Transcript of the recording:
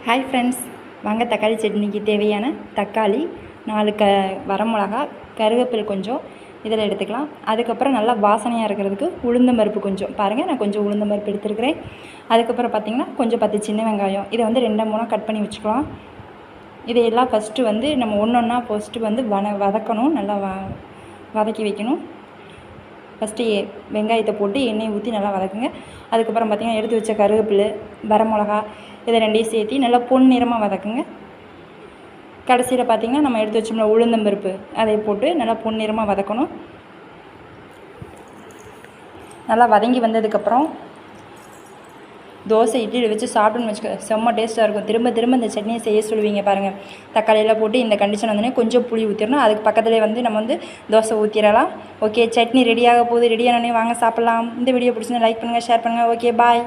Hi friends, வாங்க தக்காளி சட்னிக்கு தேவையான தக்காளி 4 வரமிளகா, கருவேப்பிலை கொஞ்சம் இதில் எடுத்துக்கலாம். அதுக்கப்புறம் நல்லா வாசனையாக இருக்கிறதுக்கு உளுந்தம்பருப்பு கொஞ்சம் பாருங்கள், நான் கொஞ்சம் உளுந்தம்பருப்பு எடுத்துருக்கிறேன். அதுக்கப்புறம் பார்த்திங்கன்னா கொஞ்சம் 10 சின்ன வெங்காயம், இதை வந்து 2-3 கட் பண்ணி வச்சுக்கலாம். இதையெல்லாம் ஃபஸ்ட்டு வந்து நம்ம ஒன்றா ஃபஸ்ட்டு வந்து வதக்கணும், நல்லா வதக்கி வைக்கணும். ஃபஸ்ட்டு வெங்காயத்தை போட்டு எண்ணெயை ஊற்றி நல்லா வதக்குங்க. அதுக்கப்புறம் பார்த்திங்கன்னா எடுத்து வச்ச கருவேப்பிலை, வரமிளகா இதை 2ஐயும் சேர்த்து நல்லா பொன்னிறமாக வதக்குங்க. கடைசியில் பார்த்திங்கன்னா நம்ம எடுத்து வச்சோம்னா உளுந்தம்பருப்பு அதை போட்டு நல்லா பொன்னிறமாக வதக்கணும். நல்லா வதங்கி வந்ததுக்கப்புறம் தோசை இட்லி வச்சு சாப்பிட்டுன்னு வச்சுக்க, செம்ம டேஸ்ட்டாக இருக்கும். திரும்ப திரும்ப இந்த சட்னியை செய்ய சொல்லுவீங்க பாருங்கள். தக்காளியெல்லாம் போட்டு இந்த கண்டிஷன் வந்தோடனே கொஞ்சம் புளி ஊற்றிடணும். அதுக்கு பக்கத்துலேயே வந்து நம்ம வந்து தோசை ஊற்றிடலாம். ஓகே, சட்னி ரெடியாக போகுது. ரெடியானோடனே வாங்க சாப்பிட்லாம். இந்த வீடியோ பிடிச்சினா லைக் பண்ணுங்கள், ஷேர் பண்ணுங்கள். ஓகே, பாய்.